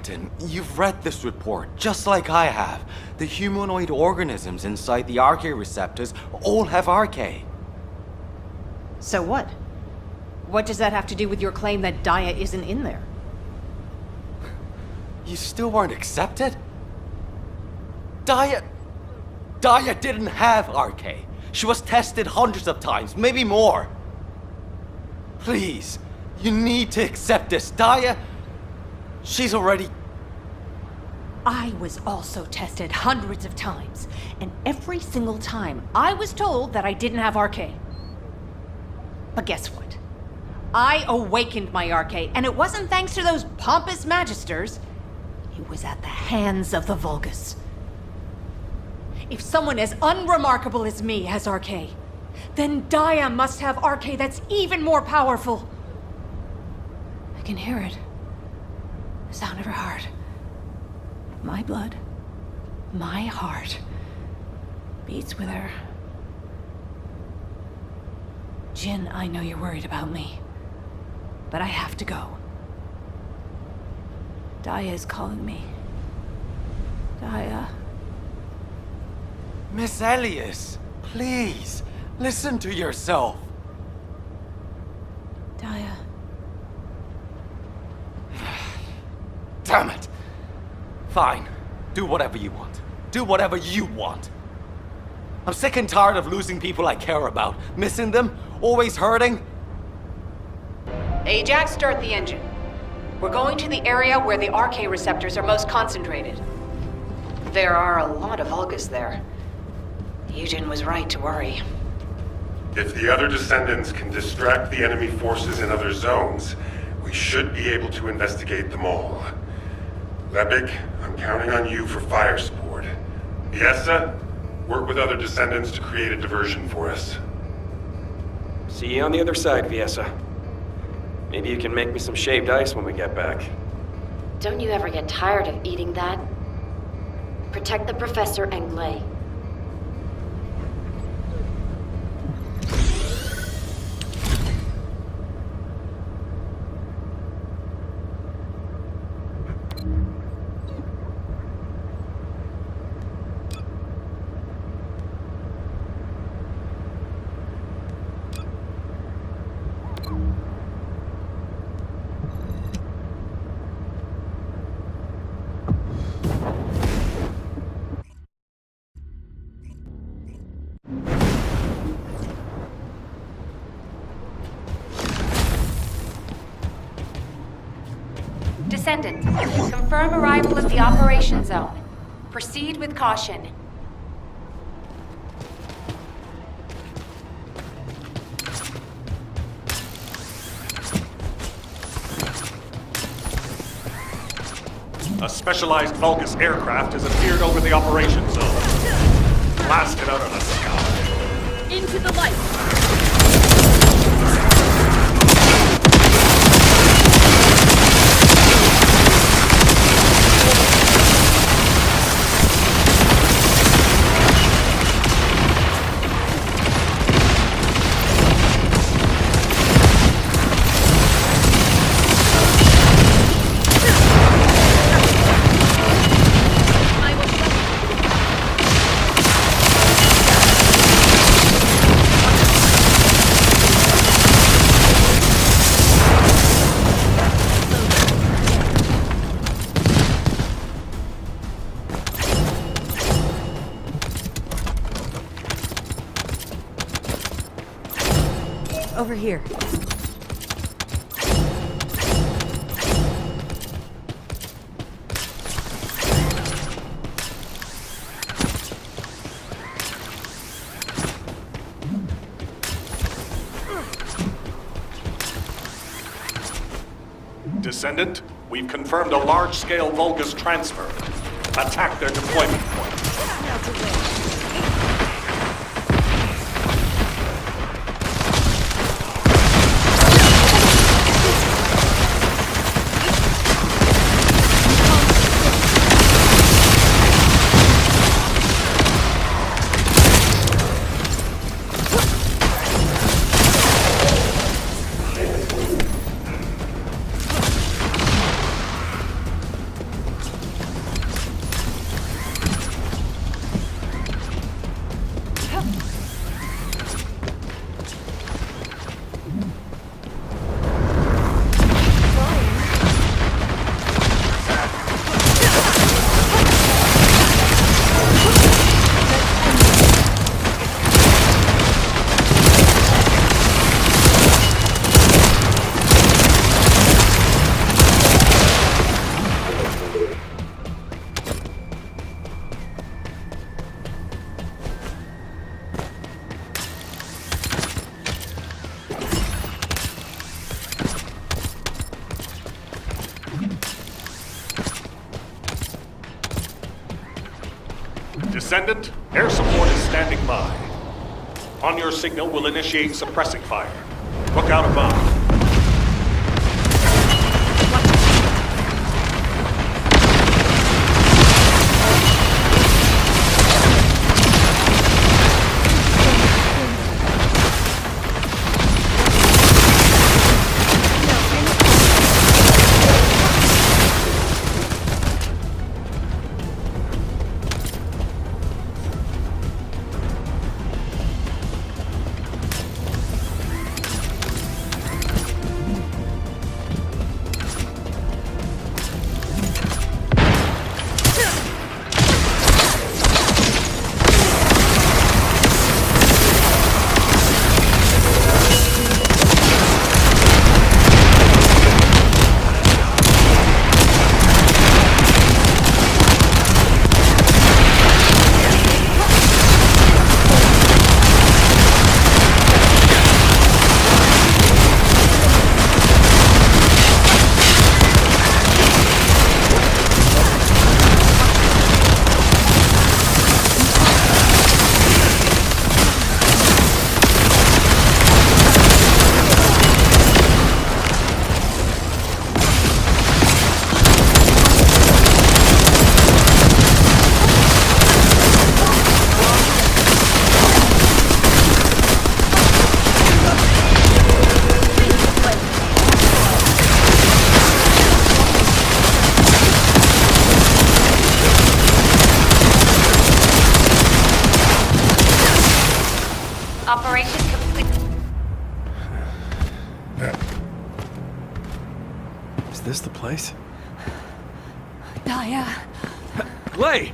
Captain, you've read this report, just like I have. The humanoid organisms inside the RK receptors all have RK. So what? What does that have to do with your claim that Daya isn't in there? You still weren't accepted? Daya didn't have RK. She was tested hundreds of times, maybe more. Please, you need to accept this. Daya, she's already... I was also tested hundreds of times, and every single time I was told that I didn't have RK. But guess what? I awakened my RK, and it wasn't thanks to those pompous magisters. It was at the hands of the Vulgus. If someone as unremarkable as me has RK, then Daya must have RK that's even more powerful. I can hear it. The sound of her heart. My blood, my heart, beats with her. Jin, I know you're worried about me, but I have to go. Daya is calling me. Daya. Miss Elias, please, listen to yourself. Daya. Damn it. Fine. Do whatever you want. Do whatever you want. I'm sick and tired of losing people I care about. Missing them, always hurting. Ajax, start the engine. We're going to the area where the RK receptors are most concentrated. There are a lot of Vulgus there. Eugen was right to worry. If the other Descendants can distract the enemy forces in other zones, we should be able to investigate them all. Lepik, I'm counting on you for fire support. Viessa, work with other Descendants to create a diversion for us. See you on the other side, Viessa. Maybe you can make me some shaved ice when we get back. Don't you ever get tired of eating that? Protect the Professor and Cley. Descendant, confirm arrival at the operation zone. Proceed with caution. A specialized Vulgus aircraft has appeared over the operation zone. Blast it out of the sky. Into the light. Over here. Descendant, we've confirmed a large-scale Vulgus transfer. Attack their deployment point. Descendant, air support is standing by. On your signal, we'll initiate suppressing fire. Look out above. Operation complete. Is this the place? Daya. Cley!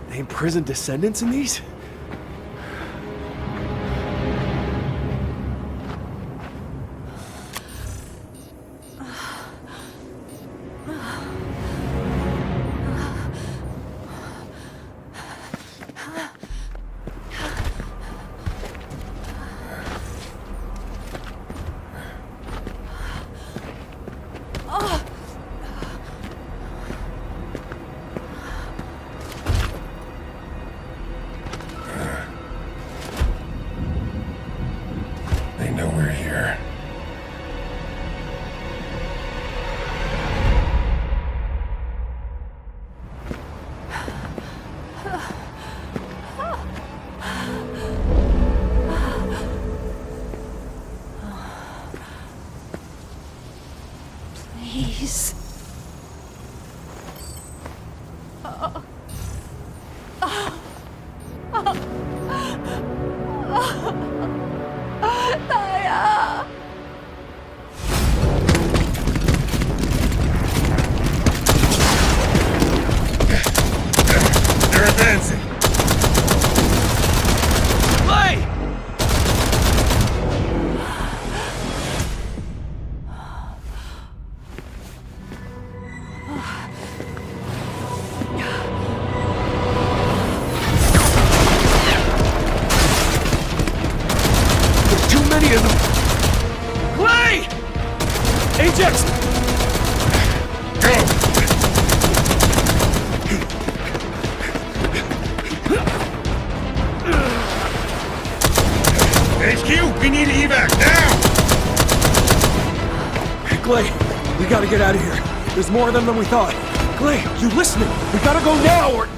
They imprisoned Descendants in these? They know we're here. Please. Daya. They're advancing. Cley! There's too many of them! Cley! Ajax! Go! HQ, we need evac now! Cley, we gotta get out of here. There's more of them than we thought. Cley, you listening? We gotta go now or...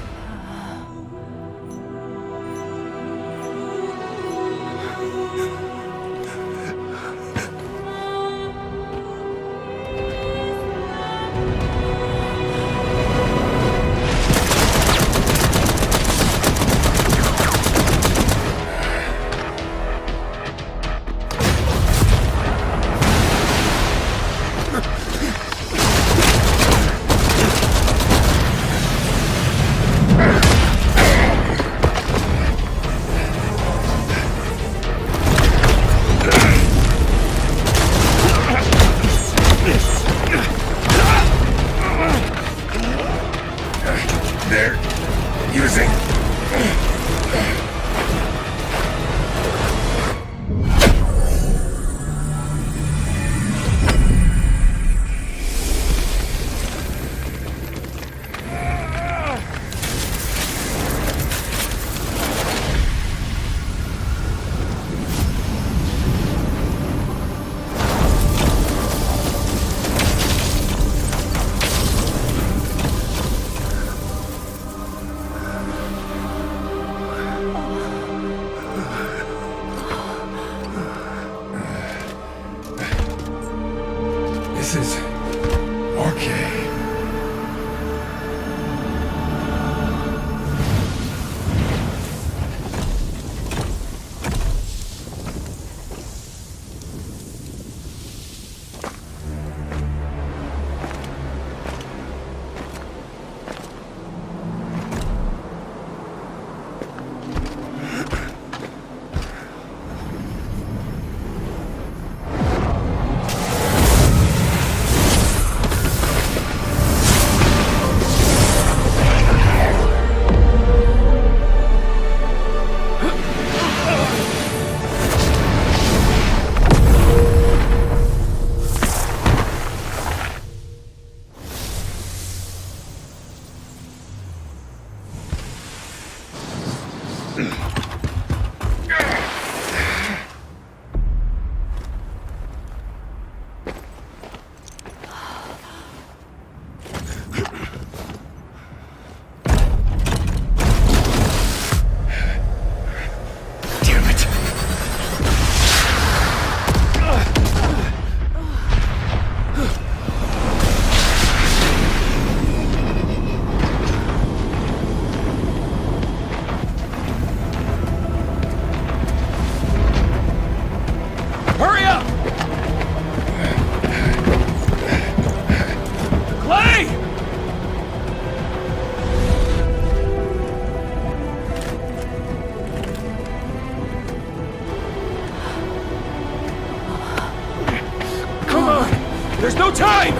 There's no time!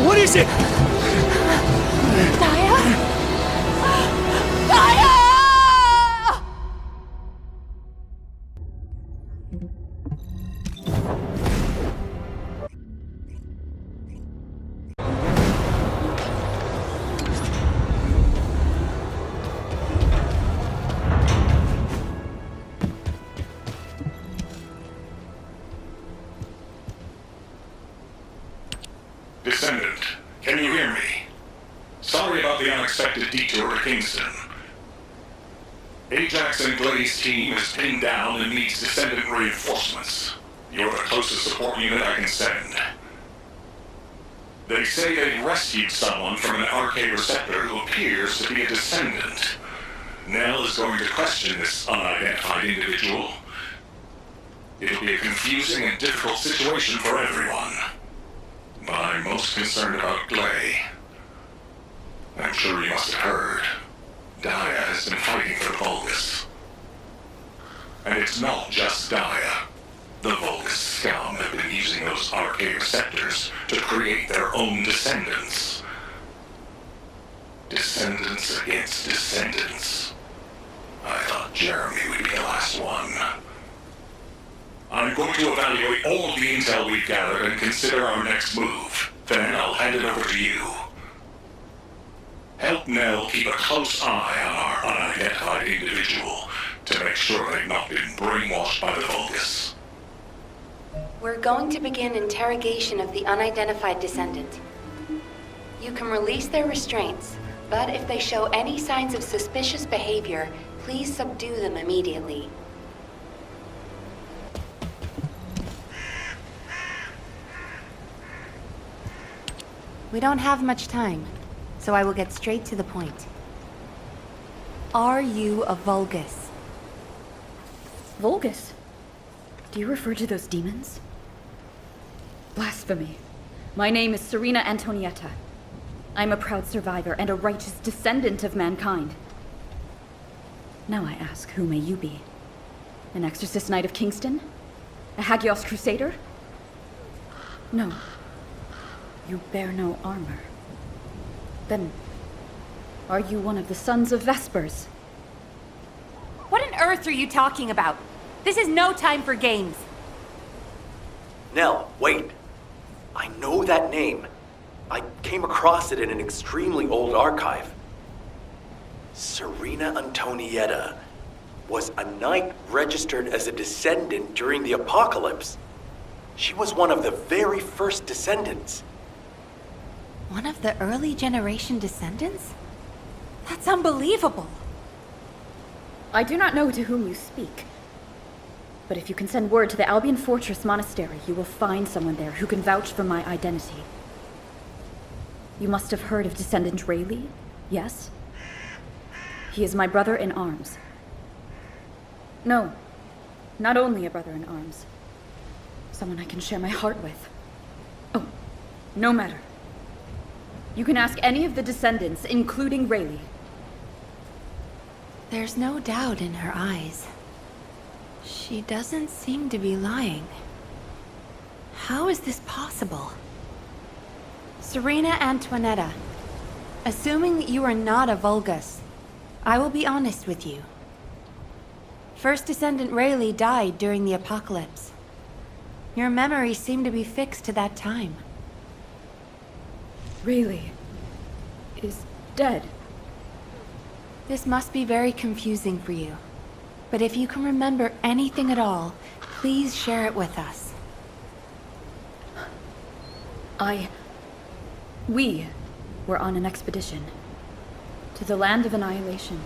What is it? Daya? Daya! Descendant, can you hear me? Sorry about the unexpected detour to Kingston. Ajax and Cley's team is pinned down and needs Descendant reinforcements. You're the closest support unit I can send. They say they rescued someone from an RK receptor who appears to be a Descendant. Nell is going to question this unidentified individual. It'll be a confusing and difficult situation for everyone. But I'm most concerned about Cley. I'm sure you must have heard. Daya has been fighting for the Vulgus. And it's not just Daya. The Vulgus scum have been using those RK receptors to create their own descendants. Descendants against descendants. I thought Jeremy would be the last one. I'm going to evaluate all of the intel we've gathered and consider our next move. Then I'll hand it over to you. Help Nell keep a close eye on our unidentified individual to make sure they've not been brainwashed by the Vulgus. We're going to begin interrogation of the unidentified descendant. You can release their restraints, but if they show any signs of suspicious behavior, please subdue them immediately. We don't have much time, so I will get straight to the point. Are you a Vulgus? Vulgus? Do you refer to those demons? Blasphemy. My name is Serena Antonietta. I'm a proud survivor and a righteous descendant of mankind. Now I ask, who may you be? An exorcist knight of Kingston? A Hagios crusader? No. You bear no armor. Then, are you one of the sons of Vespers? What on earth are you talking about? This is no time for games. Nell, wait. I know that name. I came across it in an extremely old archive. Serena Antonietta was a knight registered as a descendant during the apocalypse. She was one of the very first descendants. One of the early generation descendants? That's unbelievable. I do not know to whom you speak. But if you can send word to the Albion Fortress Monastery, you will find someone there who can vouch for my identity. You must have heard of Descendant Rayleigh, yes? He is my brother in arms. No, not only a brother in arms. Someone I can share my heart with. Oh, no matter. You can ask any of the descendants, including Rayleigh. There's no doubt in her eyes. She doesn't seem to be lying. How is this possible? Serena Antoinetta, assuming you are not a Vulgus, I will be honest with you. First Descendant Rayleigh died during the apocalypse. Your memories seem to be fixed to that time. Rayleigh is dead. This must be very confusing for you. But if you can remember anything at all, please share it with us. We were on an expedition to the Land of Annihilation.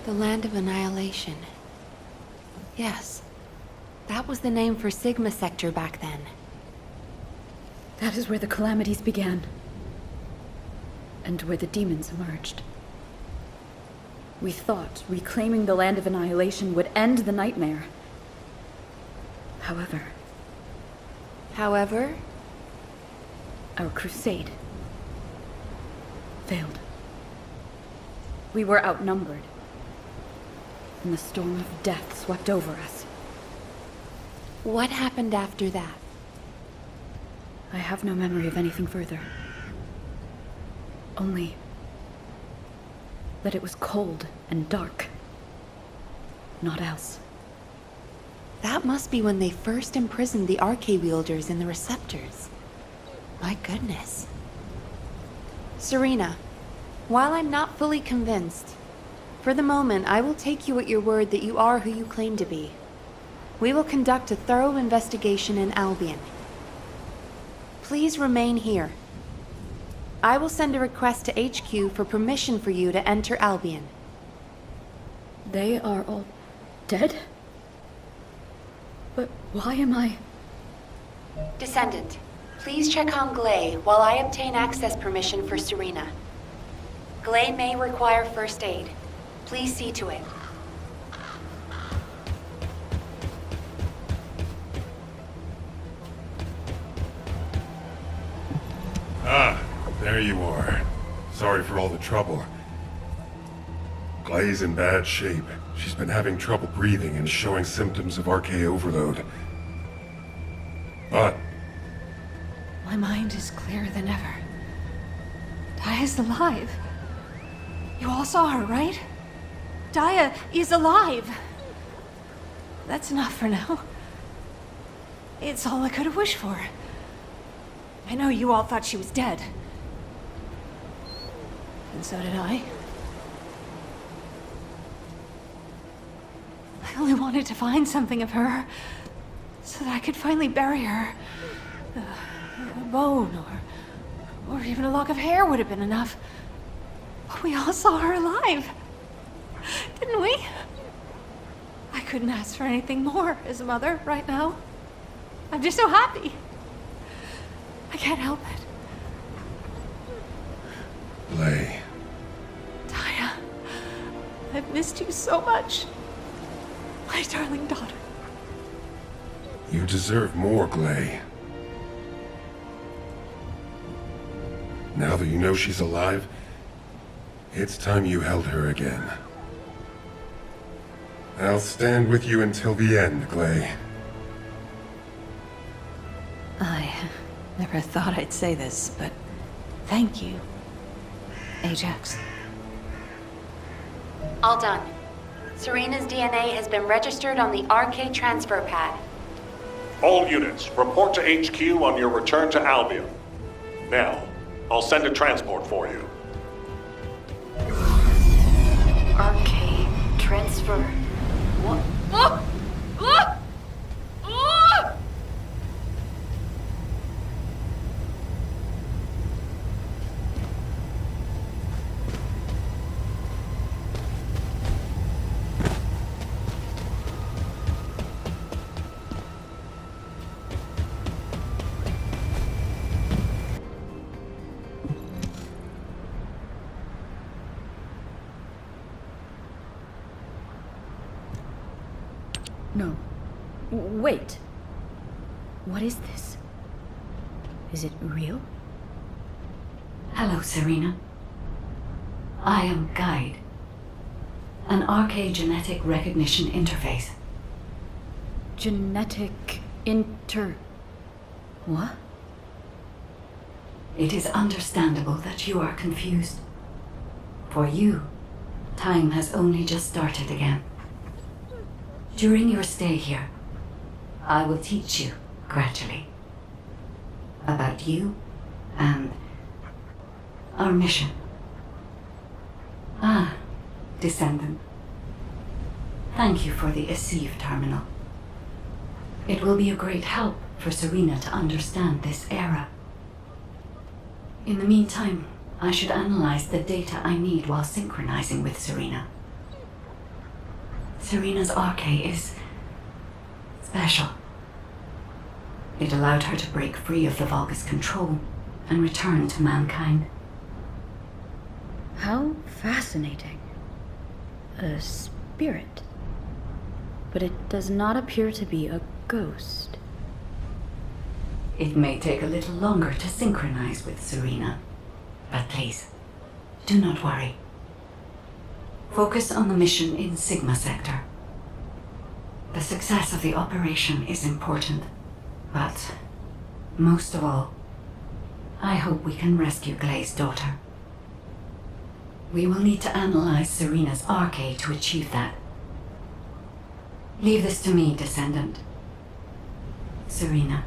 The Land of Annihilation. Yes. That was the name for Sigma Sector back then. That is where the calamities began. And where the demons emerged. We thought reclaiming the Land of Annihilation would end the nightmare. However, However? our crusade failed. We were outnumbered, and the storm of death swept over us. What happened after that? I have no memory of anything further. Only that it was cold and dark. Not else. That must be when they first imprisoned the Arche wielders in the receptors. My goodness. Serena, while I'm not fully convinced, for the moment I will take you at your word that you are who you claim to be. We will conduct a thorough investigation in Albion. Please remain here. I will send a request to HQ for permission for you to enter Albion. They are all dead? But why am I... Descendant, please check on Cley while I obtain access permission for Serena. Cley may require first aid. Please see to it. Ah, there you are. Sorry for all the trouble. Cley's in bad shape. She's been having trouble breathing and showing symptoms of Arche overload. But My mind is clearer than ever. Daya's alive. You all saw her, right? Daya is alive. That's enough for now. It's all I could have wished for. I know you all thought she was dead. And so did I. I only wanted to find something of her, so that I could finally bury her. A bone, or even a lock of hair would have been enough. But we all saw her alive, didn't we? I couldn't ask for anything more as a mother right now. I'm just so happy. I can't help it. Cley. Daya, I've missed you so much. My darling daughter. You deserve more, Cley. Now that you know she's alive, it's time you held her again. I'll stand with you until the end, Cley. I never thought I'd say this, but thank you, Ajax. All done. Serena's DNA has been registered on the Arche transfer pad. All units, report to HQ on your return to Albion. Now, I'll send a transport for you. Arche transfer. What? No. Wait. What is this? Is it real? Hello, Serena. I am Guide, an Arche genetic recognition interface. Genetic What? It is understandable that you are confused. For you, time has only just started again. During your stay here, I will teach you, gradually, about you and our mission. Ah, Descendant. Thank you for the Eceive terminal. It will be a great help for Serena to understand this era. In the meantime, I should analyze the data I need while synchronizing with Serena. Serena's Arche is special. It allowed her to break free of the Vulgus control and return to mankind. How fascinating. A spirit. But it does not appear to be a ghost. It may take a little longer to synchronize with Serena, but please, Do not worry. Focus on the mission in Sigma Sector. The success of the operation is important, but most of all, I hope we can rescue Cley's daughter. We will need to analyze Serena's arcade to achieve that. Leave this to me, Descendant. Serena,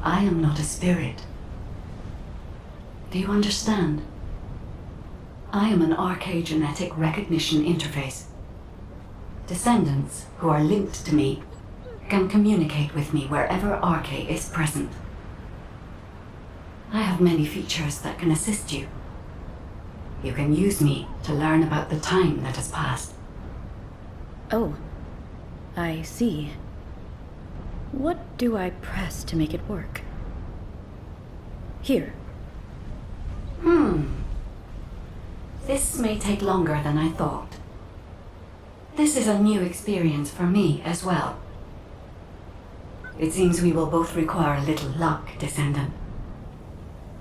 I am not a spirit. Do you understand? I am an arcade genetic recognition interface. Descendants who are linked to me can communicate with me wherever arcade is present. I have many features that can assist you. You can use me to learn about the time that has passed. Oh, I see. What do I press to make it work? Here. This may take longer than I thought. This is a new experience for me as well. It seems we will both require a little luck, Descendant.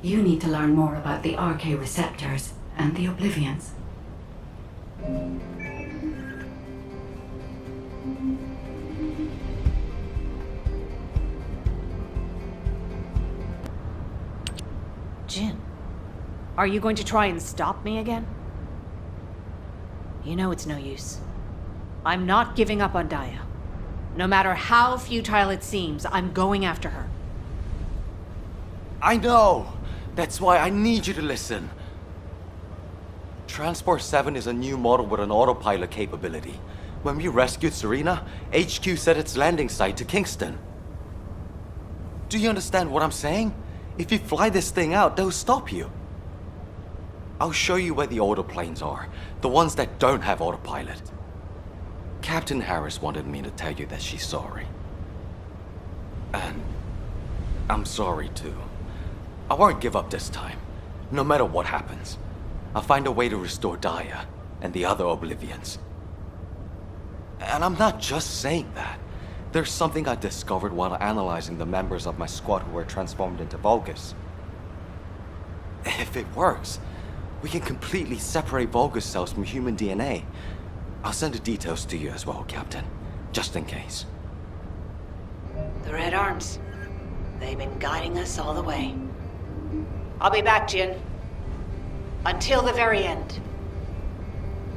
You need to learn more about the RK receptors and the Oblivions. Jin, are you going to try and stop me again? You know it's no use. I'm not giving up on Daya. No matter how futile it seems, I'm going after her. I know! That's why I need you to listen. Transport 7 is a new model with an autopilot capability. When we rescued Serena, HQ set its landing site to Kingston. Do you understand what I'm saying? If you fly this thing out, they'll stop you. I'll show you where the autoplanes are, the ones that don't have autopilot. Captain Harris wanted me to tell you that she's sorry. And I'm sorry too. I won't give up this time, no matter what happens. I'll find a way to restore Daya and the other Oblivions. And I'm not just saying that. There's something I discovered while analyzing the members of my squad who were transformed into Vulgus. If it works, we can completely separate Vulgus cells from human DNA. I'll send the details to you as well, Captain, just in case. The Red Arms. They've been guiding us all the way. I'll be back, Jin. Until the very end.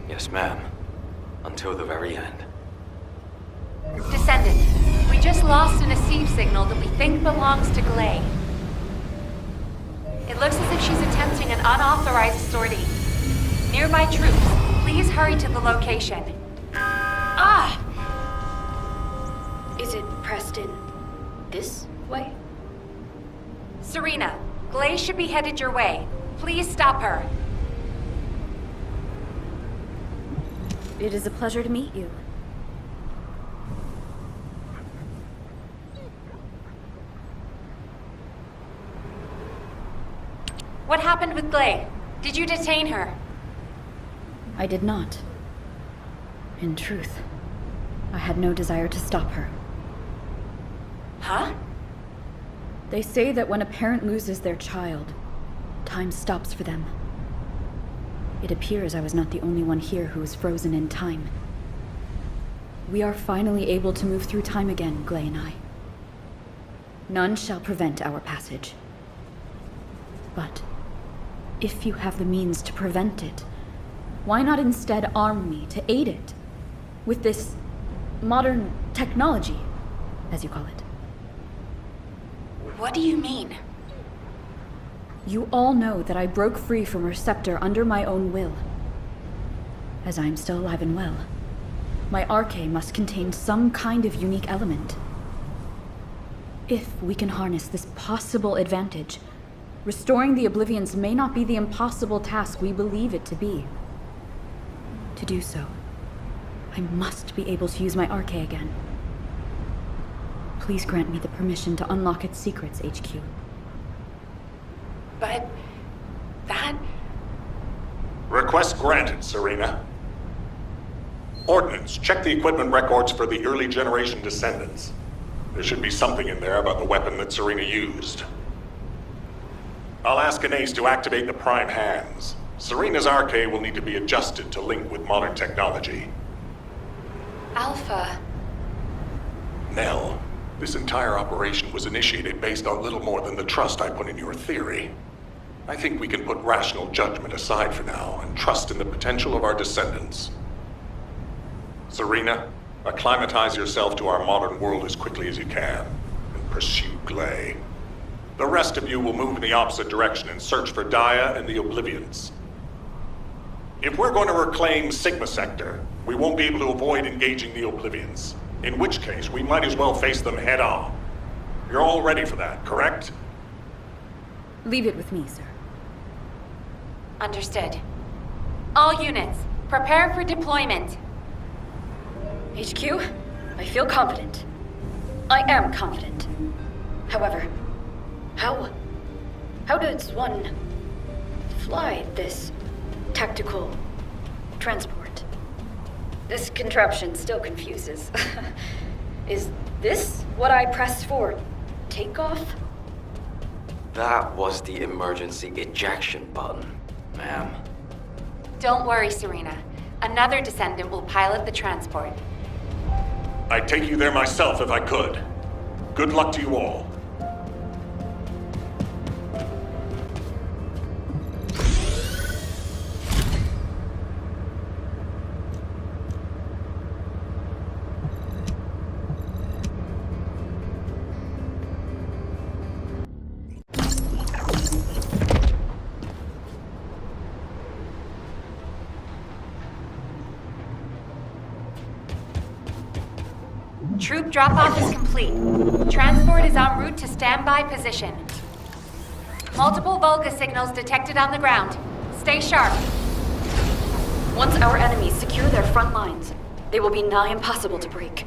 Yes, ma'am. Until the very end. Descendant, we just lost an receive signal that we think belongs to Cley. It looks as if she's attempting an unauthorized sortie. Nearby troops, please hurry to the location. Ah! Is it pressed in this way? Serena, Cley should be headed your way. Please stop her. It is a pleasure to meet you. What happened with Cley? Did you detain her? I did not. In truth, I had no desire to stop her. Huh? They say that when a parent loses their child, time stops for them. It appears I was not the only one here who was frozen in time. We are finally able to move through time again, Cley and I. None shall prevent our passage. But if you have the means to prevent it, why not instead arm me to aid it with this modern technology, as you call it? What do you mean? You all know that I broke free from Receptor under my own will. As I am still alive and well, my arche must contain some kind of unique element. If we can harness this possible advantage, restoring the Oblivions may not be the impossible task we believe it to be. To do so, I must be able to use my arche again. Please grant me the permission to unlock its secrets, HQ. But... that... Request granted, Serena. Ordnance, check the equipment records for the early generation Descendants. There should be something in there about the weapon that Serena used. I'll ask Anais to activate the Prime Hands. Serena's arcade will need to be adjusted to link with modern technology. Alpha. Nell, this entire operation was initiated based on little more than the trust I put in your theory. I think we can put rational judgment aside for now and trust in the potential of our descendants. Serena, acclimatize yourself to our modern world as quickly as you can and pursue Cley. The rest of you will move in the opposite direction and search for Dia and the Oblivions. If we're going to reclaim Sigma Sector, we won't be able to avoid engaging the Oblivions. In which case, we might as well face them head on. You're all ready for that, correct? Leave it with me, sir. Understood. All units, prepare for deployment. HQ, I feel confident. I am confident. However, how does one fly this tactical transport? This contraption still confuses. Is this what I press for takeoff? That was the emergency ejection button, ma'am. Don't worry, Serena. Another Descendant will pilot the transport. I'd take you there myself if I could. Good luck to you all. Troop drop-off is complete. Transport is en route to standby position. Multiple Volga signals detected on the ground. Stay sharp. Once our enemies secure their front lines, they will be nigh impossible to break.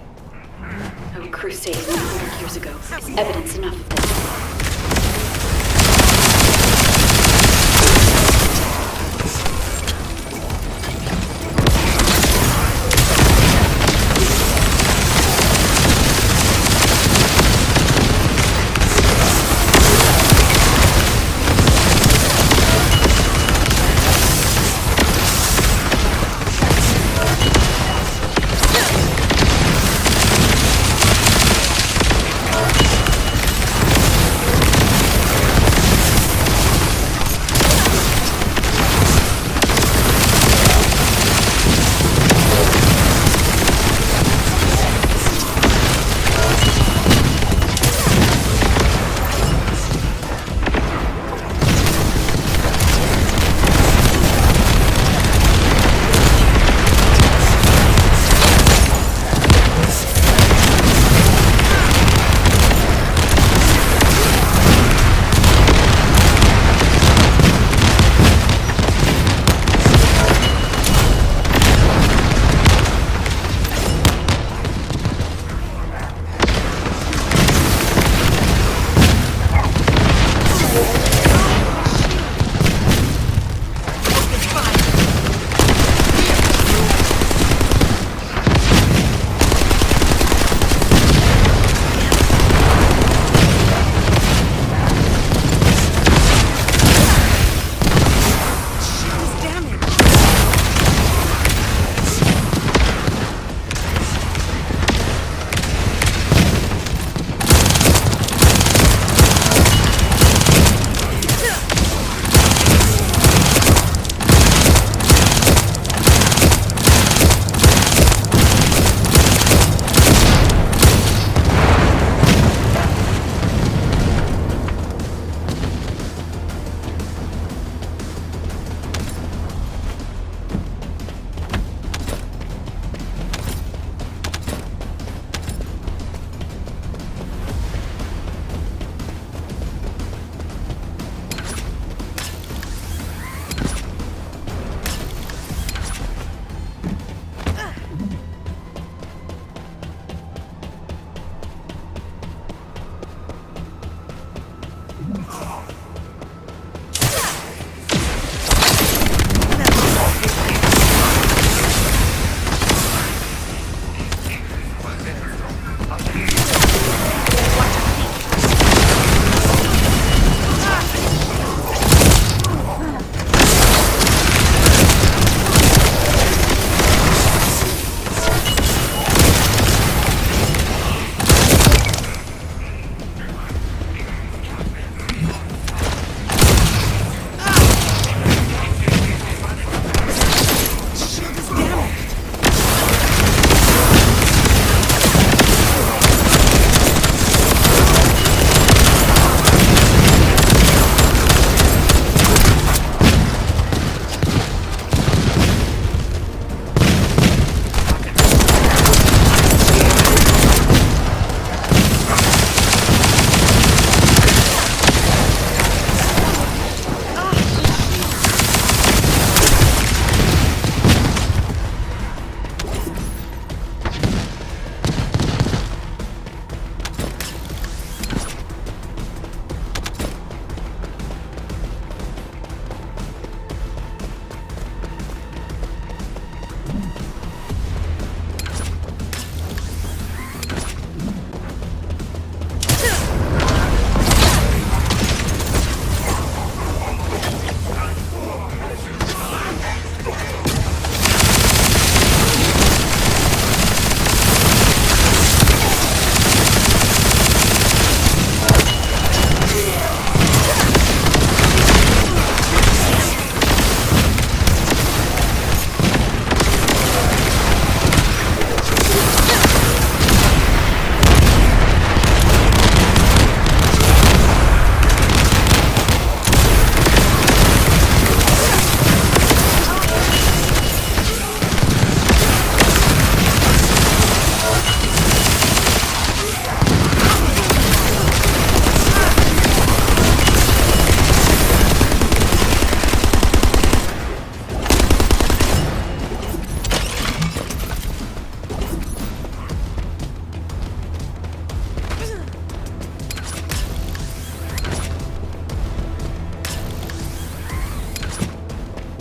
Our crusade 100 years ago is evidence enough of this.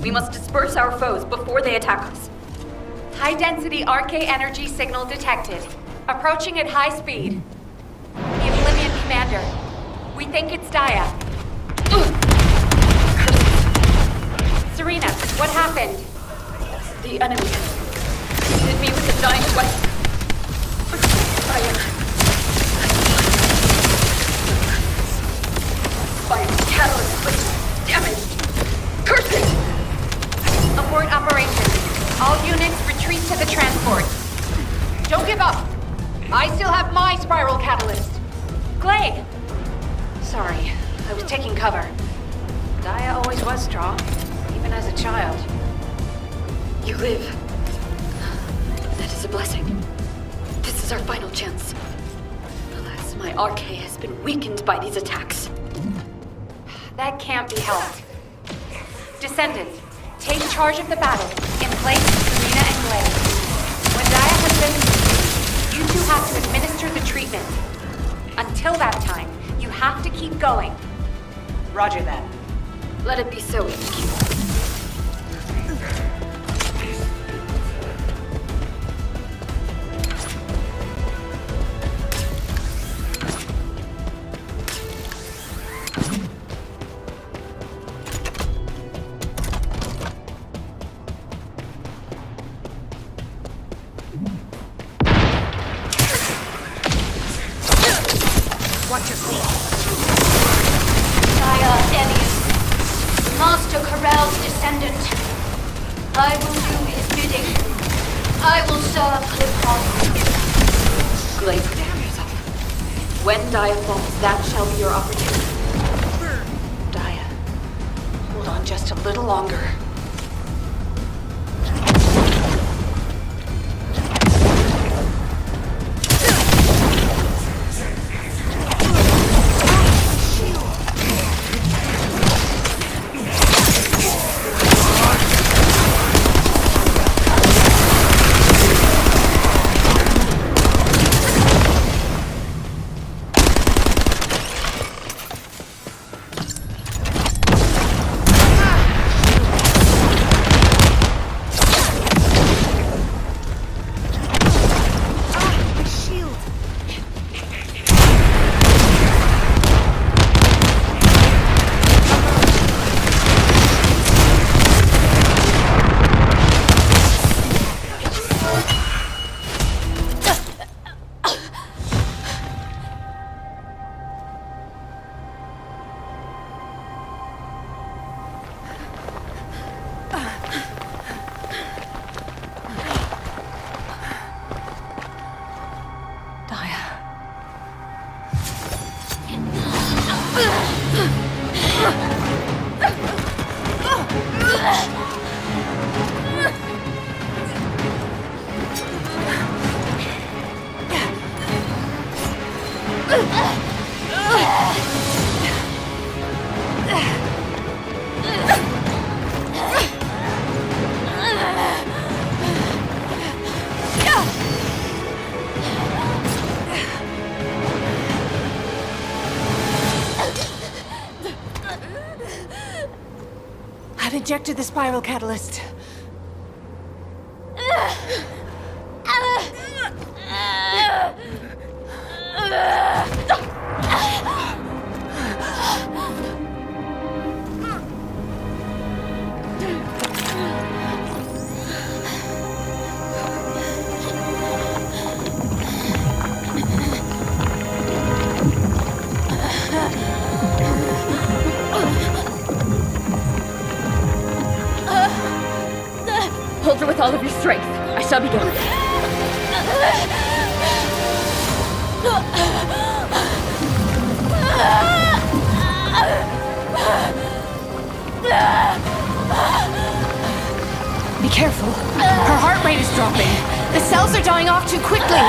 We must disperse our foes before they attack us. High-density RK energy signal detected. Approaching at high speed. The Oblivion Commander. We think it's Daya. Serena, what happened? The enemy hit me with a giant weapon. Fire catalyst was damaged. Curse it! Abort operation. All units retreat to the transport. Don't give up. I still have my spiral catalyst. Cley! Sorry, I was taking cover. Daya always was strong, even as a child. You live. That is a blessing. This is our final chance. Alas, my RK has been weakened by these attacks. That can't be helped. Descendant, take charge of the battle. In place of Serena and Cley. When Daya has been defeated, you two have to administer the treatment. Until that time, you have to keep going. Roger that. Let it be so, HQ. Watch your feet. Daya Elias, Master Corell's descendant. I will do his bidding. I will serve Clifford. Cley, prepare yourself. When Daya falls, that shall be your opportunity. Daya, hold on just a little longer. I've injected the spiral catalyst. Hold her with all of your strength. I shall begin. Be careful. Her heart rate is dropping. The cells are dying off too quickly.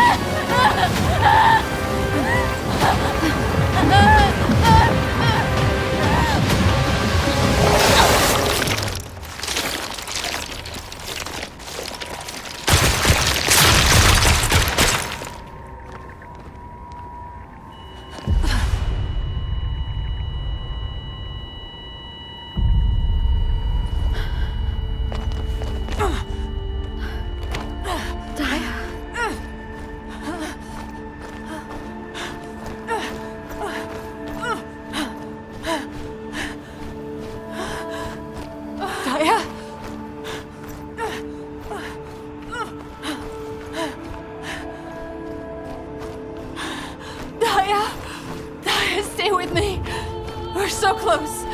We're so close.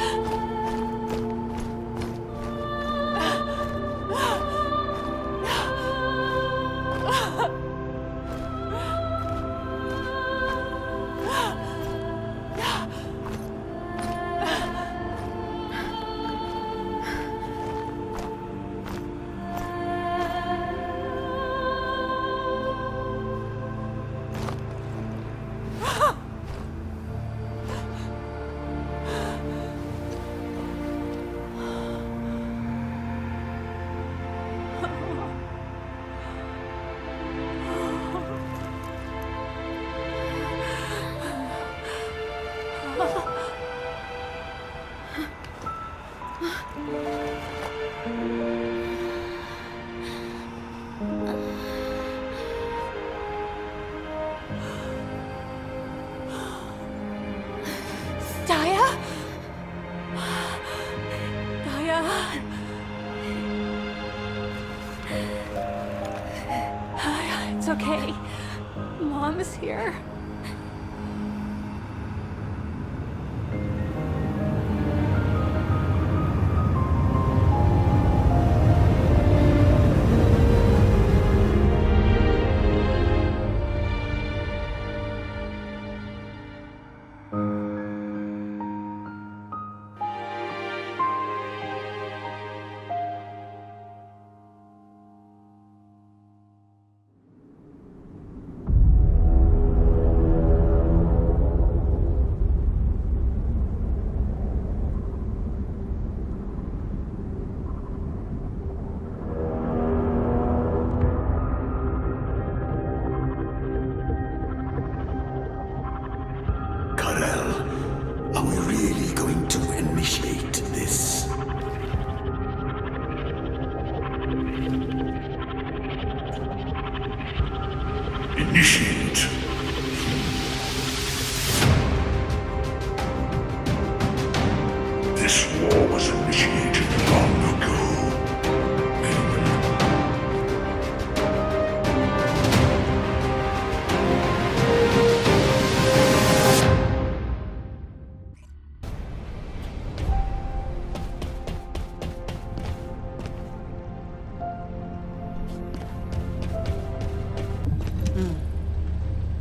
It's okay. Mom is here. Are we really going to initiate this? Initiate. This war was initiated long ago.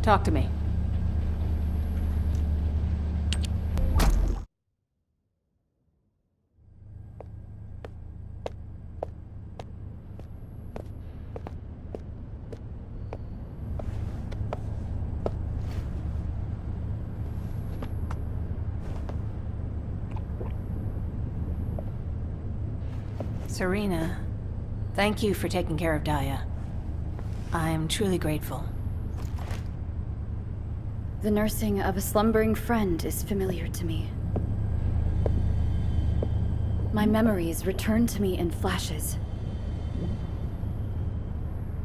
Talk to me. Serena, thank you for taking care of Daya. I am truly grateful. The nursing of a slumbering friend is familiar to me. My memories return to me in flashes.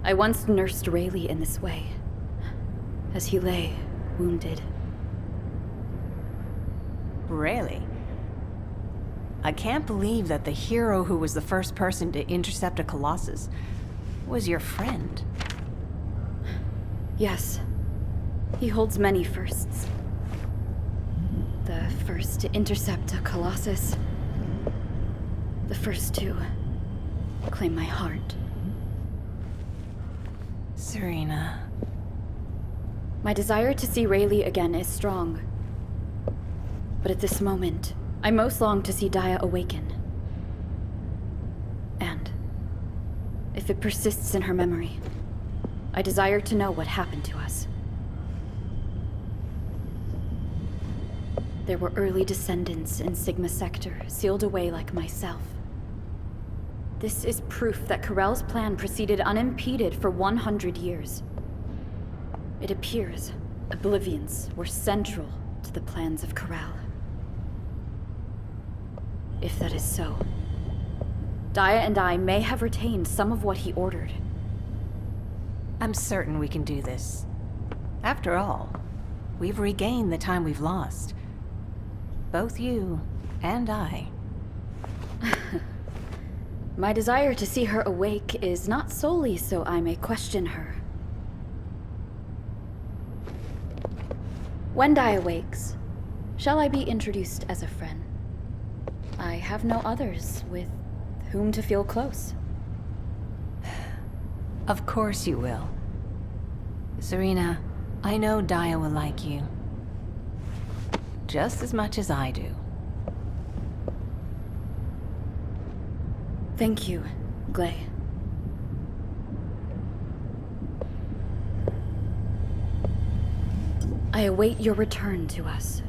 I once nursed Rayleigh in this way, as he lay, wounded. Rayleigh? I can't believe that the hero who was the first person to intercept a Colossus was your friend. Yes. He holds many firsts. The first to intercept a Colossus. The first to claim my heart. Serena. My desire to see Rayleigh again is strong. But at this moment, I most long to see Daya awaken. And if it persists in her memory, I desire to know what happened to us. There were early descendants in Sigma Sector, sealed away like myself. This is proof that Corell's plan proceeded unimpeded for 100 years. It appears Oblivions were central to the plans of Corell. If that is so, Daya and I may have retained some of what he ordered. I'm certain we can do this. After all, we've regained the time we've lost. Both you and I. My desire to see her awake is not solely so I may question her. When Daya wakes, Shall I be introduced as a friend? I have no others with whom to feel close. Of course you will. Serena, I know Daya will like you. Just as much as I do. Thank you, Cley. I await your return to us,